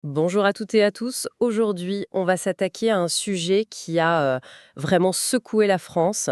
Bonjour à toutes et à tous. Aujourd'hui, on va s'attaquer à un sujet qui a vraiment secoué la France,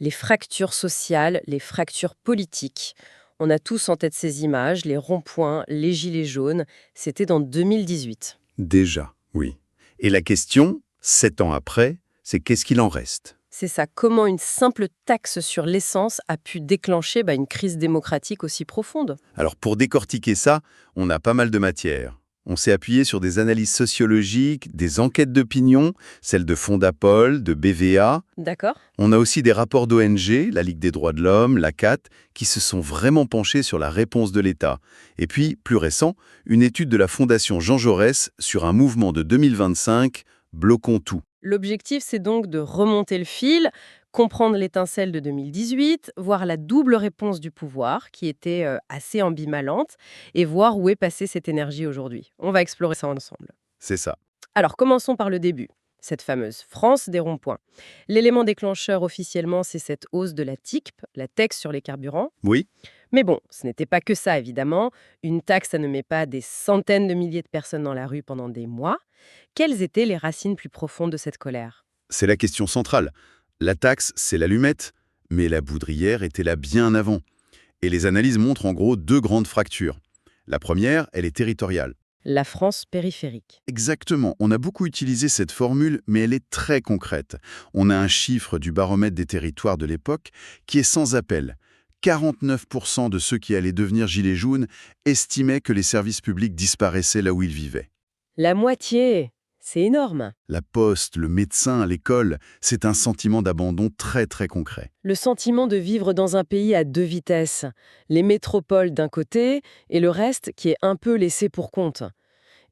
les fractures sociales, les fractures politiques. On a tous en tête ces images, les ronds-points, les gilets jaunes. C'était dans 2018. Déjà, oui. Et la question, 7 ans après, c'est qu'est-ce qu'il en reste? C'est ça, comment une simple taxe sur l'essence a pu déclencher une crise démocratique aussi profonde. Alors pour décortiquer ça, on a pas mal de matière. On s'est appuyé sur des analyses sociologiques, des enquêtes d'opinion, celles de Fondapol, de BVA. D'accord. On a aussi des rapports d'ONG, la Ligue des droits de l'homme, la CAT, qui se sont vraiment penchés sur la réponse de l'État. Et puis, plus récent, une étude de la Fondation Jean Jaurès sur un mouvement de 2025, Bloquons tout. L'objectif, c'est donc de remonter le fil, comprendre l'étincelle de 2018, voir la double réponse du pouvoir, qui était assez ambivalente, et voir où est passée cette énergie aujourd'hui. On va explorer ça ensemble. C'est ça. Alors, commençons par le début, cette fameuse France des ronds-points. L'élément déclencheur officiellement, c'est cette hausse de la TICP, la taxe sur les carburants. Oui. Mais bon, ce n'était pas que ça, évidemment. Une taxe, ça ne met pas des centaines de milliers de personnes dans la rue pendant des mois. Quelles étaient les racines plus profondes de cette colère? C'est la question centrale. La taxe, c'est l'allumette, mais la poudrière était là bien avant. Et les analyses montrent en gros deux grandes fractures. La première, elle est territoriale. La France périphérique. Exactement, on a beaucoup utilisé cette formule, mais elle est très concrète. On a un chiffre du baromètre des territoires de l'époque qui est sans appel. 49% de ceux qui allaient devenir gilets jaunes estimaient que les services publics disparaissaient là où ils vivaient. La moitié, c'est énorme. La poste, le médecin, l'école, c'est un sentiment d'abandon très très concret. Le sentiment de vivre dans un pays à deux vitesses. Les métropoles d'un côté et le reste qui est un peu laissé pour compte.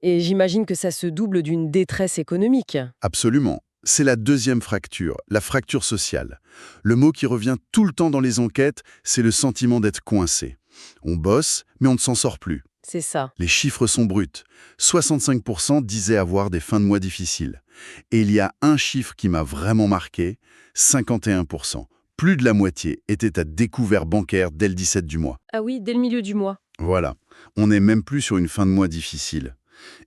Et j'imagine que ça se double d'une détresse économique. Absolument. C'est la deuxième fracture, la fracture sociale. Le mot qui revient tout le temps dans les enquêtes, c'est le sentiment d'être coincé. On bosse, mais on ne s'en sort plus. C'est ça. Les chiffres sont bruts. 65% disaient avoir des fins de mois difficiles. Et il y a un chiffre qui m'a vraiment marqué, 51%. Plus de la moitié était à découvert bancaire dès le 17 du mois. Ah oui, dès le milieu du mois. Voilà, on n'est même plus sur une fin de mois difficile.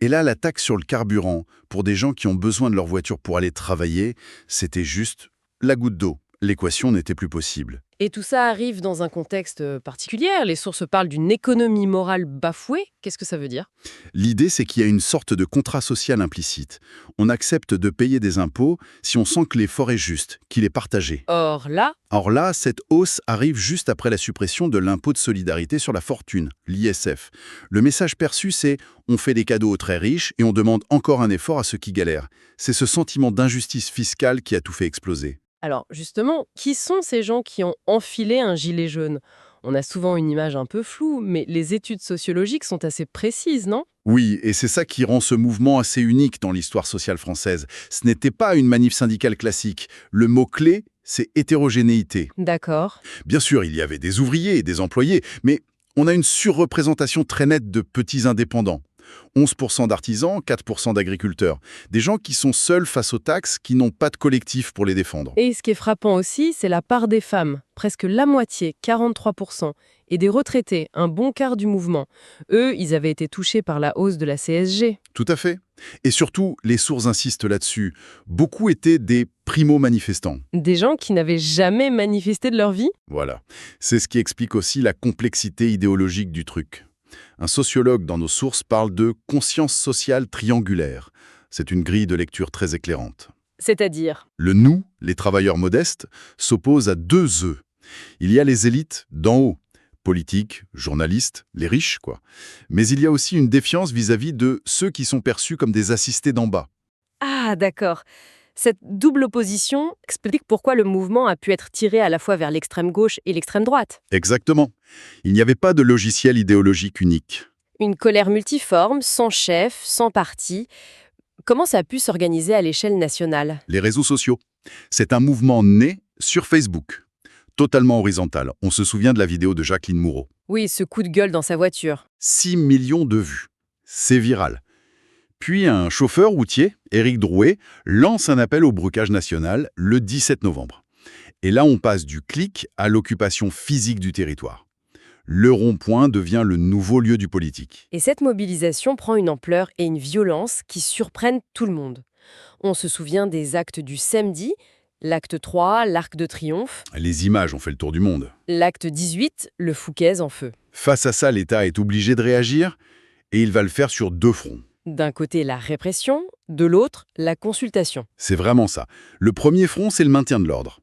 Et là, la taxe sur le carburant, pour des gens qui ont besoin de leur voiture pour aller travailler, c'était juste la goutte d'eau. L'équation n'était plus possible. Et tout ça arrive dans un contexte particulier. Les sources parlent d'une économie morale bafouée. Qu'est-ce que ça veut dire? L'idée, c'est qu'il y a une sorte de contrat social implicite. On accepte de payer des impôts si on sent que l'effort est juste, qu'il est partagé. Or là, Or là, cette hausse arrive juste après la suppression de l'impôt de solidarité sur la fortune, l'ISF. Le message perçu, c'est « on fait des cadeaux aux très riches et on demande encore un effort à ceux qui galèrent ». C'est ce sentiment d'injustice fiscale qui a tout fait exploser. alors justement, qui sont ces gens qui ont enfilé un gilet jaune? On a souvent une image un peu floue, mais les études sociologiques sont assez précises, non? Oui, et c'est ça qui rend ce mouvement assez unique dans l'histoire sociale française. Ce n'était pas une manif syndicale classique. Le mot-clé, c'est hétérogénéité. D'accord. Bien sûr, il y avait des ouvriers et des employés, mais on a une surreprésentation très nette de petits indépendants. 11% d'artisans, 4% d'agriculteurs. Des gens qui sont seuls face aux taxes, qui n'ont pas de collectif pour les défendre. Et ce qui est frappant aussi, c'est la part des femmes, presque la moitié, 43%, et des retraités, un bon quart du mouvement. Eux, ils avaient été touchés par la hausse de la CSG. Tout à fait. Et surtout, les sources insistent là-dessus. Beaucoup étaient des primo-manifestants. Des gens qui n'avaient jamais manifesté de leur vie? Voilà. C'est ce qui explique aussi la complexité idéologique du truc. Un sociologue dans nos sources parle de conscience sociale triangulaire. C'est une grille de lecture très éclairante. C'est-à-dire? Le nous, les travailleurs modestes, s'oppose à deux eux. Il y a les élites d'en haut, politiques, journalistes, les riches, quoi. Mais il y a aussi une défiance vis-à-vis de ceux qui sont perçus comme des assistés d'en bas. Ah, d'accord. Cette double opposition explique pourquoi le mouvement a pu être tiré à la fois vers l'extrême gauche et l'extrême droite. Exactement. Il n'y avait pas de logiciel idéologique unique. Une colère multiforme, sans chef, sans parti. Comment ça a pu s'organiser à l'échelle nationale? Les réseaux sociaux. C'est un mouvement né sur Facebook. Totalement horizontal. On se souvient de la vidéo de Jacqueline Moureau. Oui, ce coup de gueule dans sa voiture. 6 millions de vues. C'est viral. Puis un chauffeur routier, Éric Drouet, lance un appel au blocage national le 17 novembre. Et là, on passe du clic à l'occupation physique du territoire. Le rond-point devient le nouveau lieu du politique. Et cette mobilisation prend une ampleur et une violence qui surprennent tout le monde. On se souvient des actes du samedi, l'acte 3, l'Arc de Triomphe, Les images ont fait le tour du monde. l'acte 18, le Fouquet's en feu. Face à ça, l'État est obligé de réagir, et il va le faire sur 2 fronts. D'un côté, la répression, de l'autre, la consultation. C'est vraiment ça. Le premier front, c'est le maintien de l'ordre.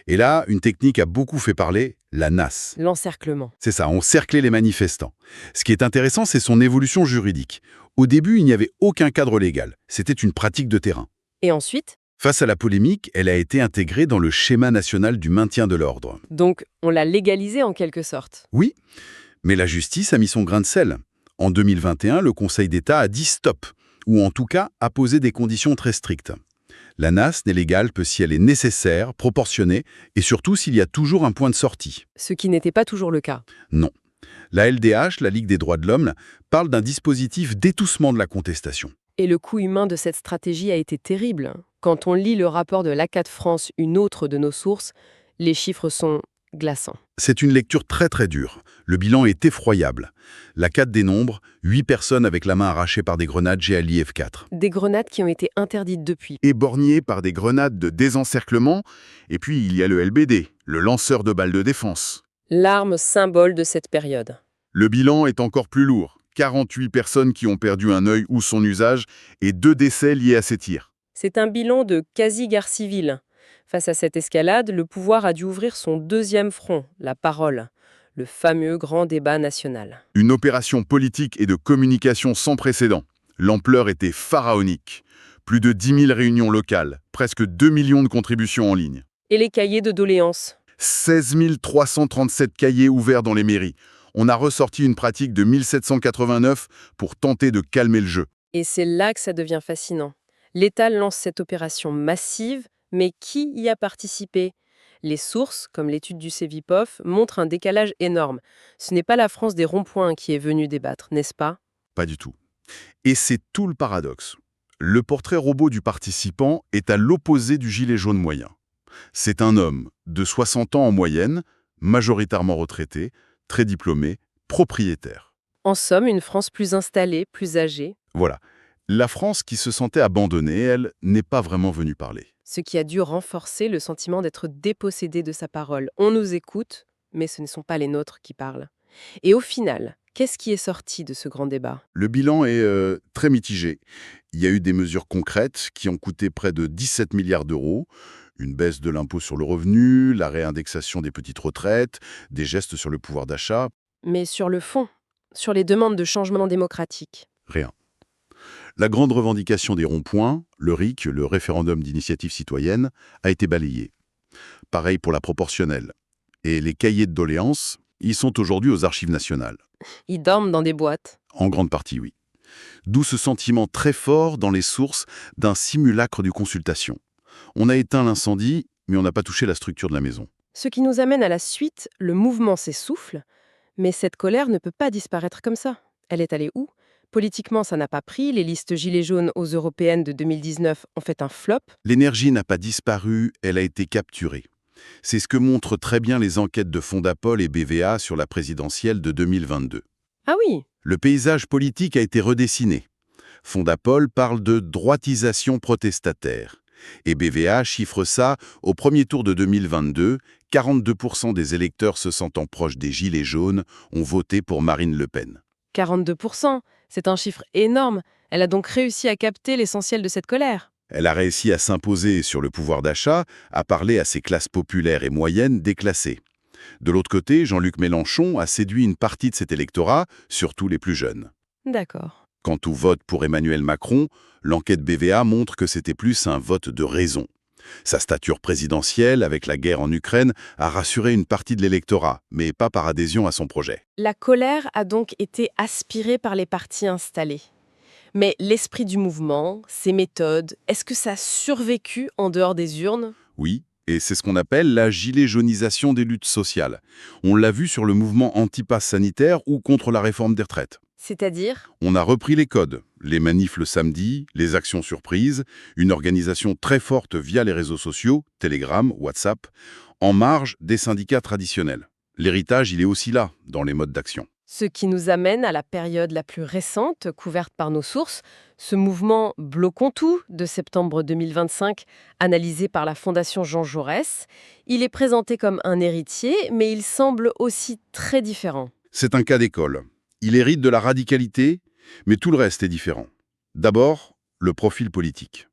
Et là, une technique a beaucoup fait parler, la NAS. L'encerclement. C'est ça, on cerclait les manifestants. Ce qui est intéressant, c'est son évolution juridique. Au début, il n'y avait aucun cadre légal. C'était une pratique de terrain. Et ensuite, Face à la polémique, elle a été intégrée dans le schéma national du maintien de l'ordre. donc, on l'a légalisé en quelque sorte. Oui, mais la justice a mis son grain de sel. En 2021, le Conseil d'État a dit stop, ou en tout cas a posé des conditions très strictes. La NAS n'est légale que si elle est nécessaire, proportionnée, et surtout s'il y a toujours un point de sortie. Ce qui n'était pas toujours le cas. Non. La LDH, la Ligue des droits de l'homme, parle d'un dispositif d'étoussement de la contestation. Et le coût humain de cette stratégie a été terrible. Quand on lit le rapport de l'ACAD France, une autre de nos sources, les chiffres sont glaçants. C'est une lecture très très dure. Le bilan est effroyable. La CAD dénombre 8 personnes avec la main arrachée par des grenades GLIF-4. Des grenades qui ont été interdites depuis. Éborgné par des grenades de désencerclement, et puis il y a le LBD, le lanceur de balles de défense. L'arme symbole de cette période. Le bilan est encore plus lourd. 48 personnes qui ont perdu un œil ou son usage et 2 décès liés à ces tirs. C'est un bilan de quasi-guerre civile. Face à cette escalade, le pouvoir a dû ouvrir son deuxième front, la parole, le fameux grand débat national. Une opération politique et de communication sans précédent. L'ampleur était pharaonique. Plus de 10 000 réunions locales, presque 2 millions de contributions en ligne. Et les cahiers de doléances. 16 337 cahiers ouverts dans les mairies. On a ressorti une pratique de 1789 pour tenter de calmer le jeu. Et c'est là que ça devient fascinant. L'État lance cette opération massive, mais qui y a participé? Les sources, comme l'étude du Cevipof, montrent un décalage énorme. Ce n'est pas la France des ronds-points qui est venue débattre, n'est-ce pas? Pas du tout. Et c'est tout le paradoxe. Le portrait robot du participant est à l'opposé du gilet jaune moyen. C'est un homme de 60 ans en moyenne, majoritairement retraité, très diplômé, propriétaire. En somme, une France plus installée, plus âgée, Voilà. La France qui se sentait abandonnée, elle, n'est pas vraiment venue parler. ce qui a dû renforcer le sentiment d'être dépossédé de sa parole. On nous écoute, mais ce ne sont pas les nôtres qui parlent. Et au final, qu'est-ce qui est sorti de ce grand débat? Le bilan est très mitigé. Il y a eu des mesures concrètes qui ont coûté près de 17 milliards d'euros, une baisse de l'impôt sur le revenu, la réindexation des petites retraites, des gestes sur le pouvoir d'achat, Mais sur le fond, sur les demandes de changement démocratique. rien. La grande revendication des ronds-points, le RIC, le référendum d'initiative citoyenne, a été balayée. Pareil pour la proportionnelle. Et les cahiers de doléances, ils sont aujourd'hui aux archives nationales. Ils dorment dans des boîtes. En grande partie, oui. D'où ce sentiment très fort dans les sources d'un simulacre de consultation. On a éteint l'incendie, mais on n'a pas touché la structure de la maison. Ce qui nous amène à la suite, le mouvement s'essouffle, mais cette colère ne peut pas disparaître comme ça. Elle est allée où? Politiquement, ça n'a pas pris. Les listes Gilets jaunes aux européennes de 2019 ont fait un flop. L'énergie n'a pas disparu, elle a été capturée. C'est ce que montrent très bien les enquêtes de Fondapol et BVA sur la présidentielle de 2022. Ah oui, Le paysage politique a été redessiné. Fondapol parle de droitisation protestataire. Et BVA chiffre ça, au premier tour de 2022, 42% des électeurs se sentant proches des Gilets jaunes ont voté pour Marine Le Pen. 42%, c'est un chiffre énorme. Elle a donc réussi à capter l'essentiel de cette colère. Elle a réussi à s'imposer sur le pouvoir d'achat, à parler à ces classes populaires et moyennes déclassées. De l'autre côté, Jean-Luc Mélenchon a séduit une partie de cet électorat, surtout les plus jeunes. D'accord. Quant au vote pour Emmanuel Macron, l'enquête BVA montre que c'était plus un vote de raison. Sa stature présidentielle, avec la guerre en Ukraine, a rassuré une partie de l'électorat, mais pas par adhésion à son projet. La colère a donc été aspirée par les partis installés. Mais l'esprit du mouvement, ses méthodes, est-ce que ça a survécu en dehors des urnes? Oui, et c'est ce qu'on appelle la gilet jaunisation des luttes sociales. On l'a vu sur le mouvement anti-pass sanitaire ou contre la réforme des retraites. C'est-à-dire? On a repris les codes, les manifs le samedi, les actions surprises, une organisation très forte via les réseaux sociaux, Telegram, WhatsApp, en marge des syndicats traditionnels. L'héritage, il est aussi là, dans les modes d'action. Ce qui nous amène à la période la plus récente, couverte par nos sources, ce mouvement Bloquons tout de septembre 2025, analysé par la Fondation Jean Jaurès. Il est présenté comme un héritier, mais il semble aussi très différent. C'est un cas d'école. Il hérite de la radicalité, mais tout le reste est différent. D'abord, le profil politique.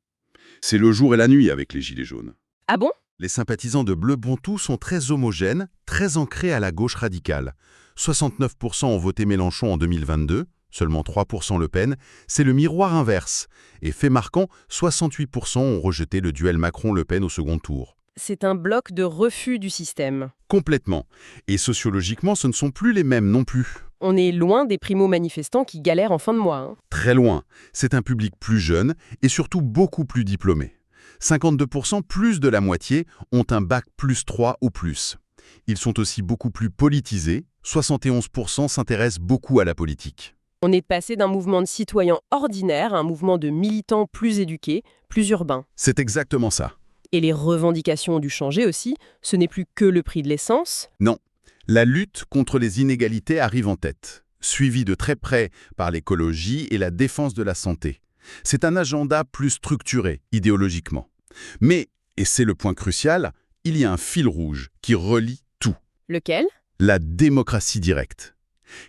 C'est le jour et la nuit avec les Gilets jaunes. Ah bon? Les sympathisants de Bleu Bontou sont très homogènes, très ancrés à la gauche radicale. 69% ont voté Mélenchon en 2022, seulement 3% Le Pen. C'est le miroir inverse. Et fait marquant, 68% ont rejeté le duel Macron-Le Pen au second tour. C'est un bloc de refus du système. Complètement. Et sociologiquement, ce ne sont plus les mêmes non plus. On est loin des primo-manifestants qui galèrent en fin de mois. Très loin. C'est un public plus jeune et surtout beaucoup plus diplômé. 52%, plus de la moitié, ont un bac +3 ou plus. Ils sont aussi beaucoup plus politisés. 71% s'intéressent beaucoup à la politique. On est passé d'un mouvement de citoyens ordinaires à un mouvement de militants plus éduqués, plus urbains. C'est exactement ça. Et les revendications ont dû changer aussi. Ce n'est plus que le prix de l'essence. Non. La lutte contre les inégalités arrive en tête, suivie de très près par l'écologie et la défense de la santé. C'est un agenda plus structuré, idéologiquement. Mais, et c'est le point crucial, il y a un fil rouge qui relie tout. Lequel? La démocratie directe.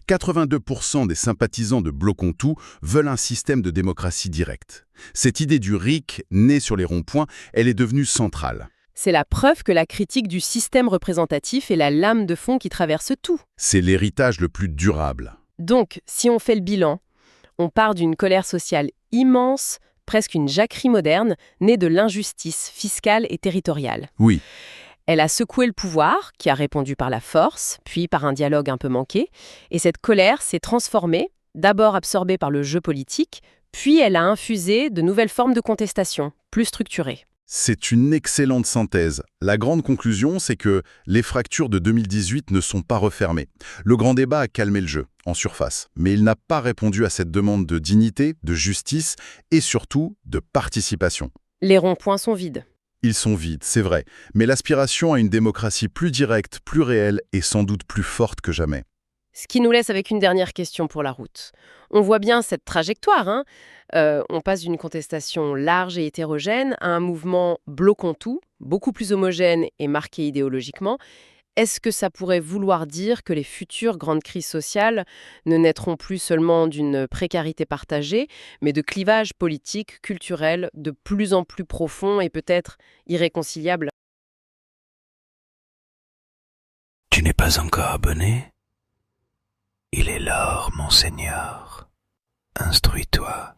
82% des sympathisants de Bloquons tout veulent un système de démocratie directe. Cette idée du RIC, née sur les ronds-points, elle est devenue centrale. C'est la preuve que la critique du système représentatif est la lame de fond qui traverse tout. C'est l'héritage le plus durable. Donc, si on fait le bilan, on part d'une colère sociale immense, presque une jacquerie moderne, née de l'injustice fiscale et territoriale. Oui, Elle a secoué le pouvoir, qui a répondu par la force, puis par un dialogue un peu manqué, et cette colère s'est transformée, d'abord absorbée par le jeu politique, puis elle a infusé de nouvelles formes de contestation, plus structurées. c'est une excellente synthèse. La grande conclusion, c'est que les fractures de 2018 ne sont pas refermées. Le grand débat a calmé le jeu, en surface, mais il n'a pas répondu à cette demande de dignité, de justice et surtout de participation. Les ronds-points sont vides. Ils sont vides, c'est vrai, mais l'aspiration à une démocratie plus directe, plus réelle est sans doute plus forte que jamais. Ce qui nous laisse avec une dernière question pour la route. On voit bien cette trajectoire. On passe d'une contestation large et hétérogène à un mouvement bloquant tout, beaucoup plus homogène et marqué idéologiquement. Est-ce que ça pourrait vouloir dire que les futures grandes crises sociales ne naîtront plus seulement d'une précarité partagée, mais de clivages politiques, culturels de plus en plus profonds et peut-être irréconciliables? Tu n'es pas encore abonné? Il est l'heure, mon Seigneur. Instruis-toi.